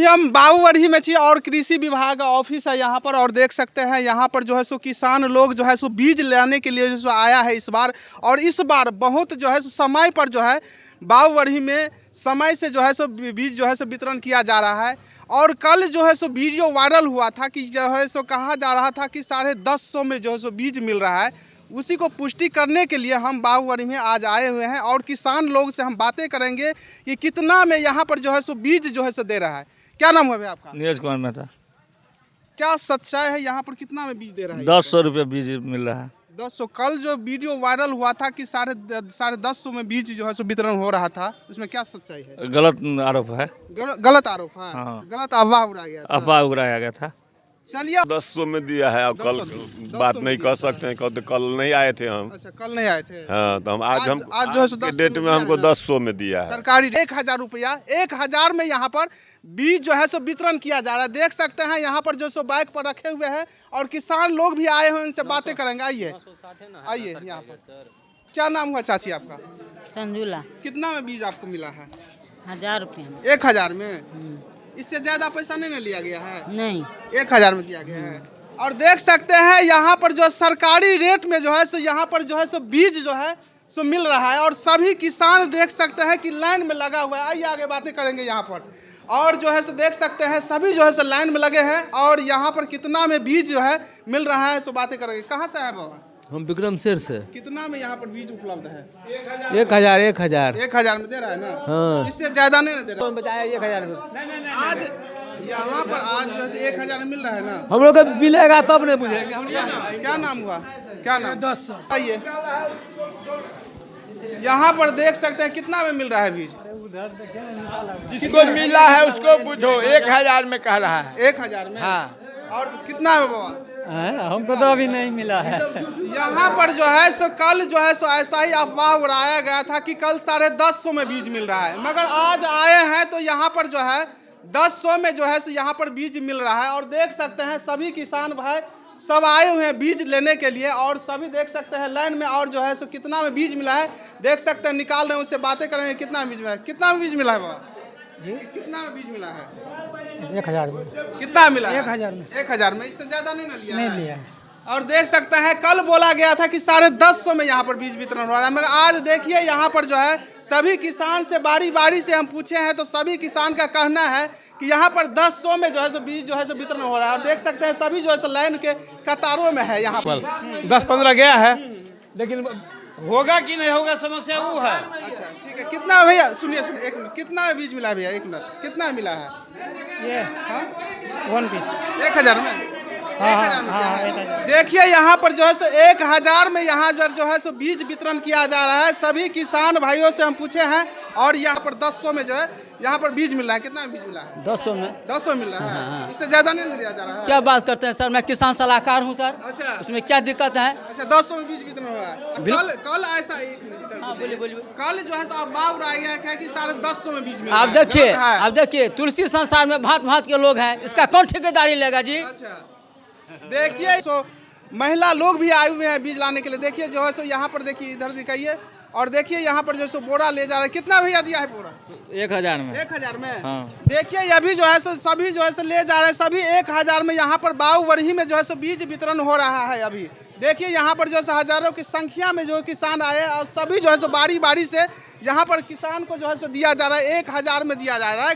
अभी हम बाबूवरही में छी और कृषि विभाग ऑफिस है यहाँ पर, और देख सकते हैं यहाँ पर जो है सो किसान लोग जो है सो बीज लेने के लिए जो सो आया है इस बार। और इस बार बहुत जो है सो समय पर जो है बाबूवरही में समय से जो है सो बीज जो है सो वितरण किया जा रहा है। और कल जो है सो वीडियो वायरल हुआ था कि जो है सो कहा जा रहा था कि 1150 में जो है सो बीज मिल रहा है। उसी को पुष्टि करने के लिए हम बाबूवरही में आज आए हुए हैं और किसान लोग से हम बातें करेंगे कि कितना में यहाँ पर जो है सो बीज जो है सो दे रहा है। क्या नाम है आपका? नीरज कुमार मेहता। क्या सच्चाई है, यहाँ पर कितना में बीज दे रहा है? 1000 रुपये बीज मिल रहा है। 1000। कल जो वीडियो वायरल हुआ था कि 1050 में बीज जो है सो वितरण हो रहा था, इसमें क्या सच्चाई है? गलत आरोप है। गलत आरोप है। हाँ। गलत अफवाह उड़ाया गया था। अफवाह उड़ाया गया था। चलिए 1000 में दिया है। अब कल 1000 बात में नहीं दिया कर सकते हैं, कल नहीं आए थे हम। अच्छा, कल नहीं आए थे। हाँ, तो हम आज जो है सो आज डेट में में हमको दिया है। 1000 में दिया है। सरकारी 1000 रुपया, 1000 में यहाँ पर बीज जो है सो वितरण किया जा रहा है। देख सकते हैं यहाँ पर जो सो बाइक पर रखे हुए हैं और किसान लोग भी आए हुए हैं, इनसे बातें करेंगे। आइए आइए यहाँ पर। क्या नाम हुआ चाची आपका? संजुला। कितना में बीज आपको मिला है? 1000 रुपये। 1000 में? इससे ज्यादा पैसा नहीं ना लिया गया है? नहीं। 1000 में दिया गया है। और देख सकते हैं यहाँ पर जो सरकारी रेट में जो है सो यहाँ पर जो है सो बीज जो है सो मिल रहा है। और सभी किसान देख सकते हैं कि लाइन में लगा हुआ है। आइए आगे बातें करेंगे यहाँ पर। और जो है सो देख सकते हैं सभी जो है सो लाइन में लगे हैं और यहाँ पर कितना में बीज जो है मिल रहा है सो बातें करेंगे। कहाँ से है बाबा? हम विक्रम शेर से। कितना में यहाँ पर बीज उपलब्ध है? 1000 1000 में दे रहा है ना? हाँ। इससे ज्यादा नहीं ना दे रहा? बताया 1000 में। आज यहाँ पर आज जो है 1000 में मिल रहा है ना? हम लोग को मिलेगा तब नहीं बुझेंगे। क्या नाम हुआ? क्या नाम? 10। आइए यहाँ पर देख सकते हैं कितना में मिल रहा है बीज? जिसको मिला है उसको पूछो। 1000 में कह रहा है। 1000 में? हाँ। और कितना में बाबा? हमको तो अभी नहीं मिला है। यहाँ पर जो है सो कल जो है सो ऐसा ही अफवाह उड़ाया गया था कि कल 1050 में बीज मिल रहा है, मगर आज आए हैं तो यहाँ पर जो है 1000 में जो है सो यहाँ पर बीज मिल रहा है। और देख सकते हैं सभी किसान भाई सब आए हुए हैं बीज लेने के लिए और सभी देख सकते हैं लाइन में। और जो है सो कितना में बीज मिला है देख सकते हैं, निकाल रहे हैं, उससे बातें करेंगे। कितना में बीज मिला है? कितना में बीज मिला है बाबा जी? कितना में बीज मिला है? 1000 में। कितना मिला है? 1000 में। 1000 में? इससे ज्यादा नहीं ना लिया? नहीं लिया। और देख सकते हैं कल बोला गया था कि 1050 में यहाँ पर बीज वितरण हो रहा है, मगर आज देखिए यहाँ पर जो है सभी किसान से बारी बारी से हम पूछे हैं तो सभी किसान का कहना है कि यहाँ पर 1000 में जो है सो बीज जो है सो वितरण हो रहा है। और देख सकते हैं सभी जो है सो लाइन के कतारों में है यहाँ पर। 10-15 गया है, लेकिन होगा कि नहीं होगा समस्या वो है। अच्छा ठीक है। कितना भैया सुनिए सुनिए एक मिनट, कितना में बीज मिला है भैया? एक मिनट, कितना मिला है? ये हाँ? 1 पीस। 1000 में? 1000 में क्या है? देखिए यहाँ पर जो है सो 1000 में यहाँ जो है सो बीज वितरण किया जा रहा है। सभी किसान भाइयों से हम पूछे हैं और यहाँ पर 1000 में जो है यहाँ पर बीज मिल रहा है। कितना में बीज मिला है? 1000 में। 1000 मिल रहा है। इससे ज्यादा नहीं लिया जा रहा है? क्या बात करते हैं सर, मैं किसान सलाहकार हूँ सर। अच्छा। उसमें क्या दिक्कत है? अच्छा 1000 में बीज वितरण हो रहा है। कल ऐसा एक मिनट, हाँ बोलिए बोलिए। कल जो है सो अफवाह उड़ाया गया है कि 1050 में बीज मिल रहा आप है। देखिए, गलत है? आप देखिए तुलसी संसार में भांत भांत के लोग हैं, इसका कौन ठेकेदारी लेगा जी? अच्छा देखिए सो महिला लोग भी आए हुए हैं बीज लाने के लिए। देखिए जो है सो यहाँ पर देखिए, इधर दिखाइए और देखिए यहाँ पर जो सो बोरा ले जा रहा है। कितना भैया दिया है बोरा? 1000 में। 1000 में? हाँ। देखिए अभी जो है सो सभी जो है सो ले जा रहे हैं। सभी 1000 में यहाँ पर बाबूवरही में जो है सो बीज वितरण हो रहा है। अभी देखिए यहाँ पर जो है हजारों की संख्या में जो किसान आए और सभी जो है सो बारी बारी से यहाँ पर किसान को जो है सो दिया जा रहा है। 1000 में दिया जा रहा है।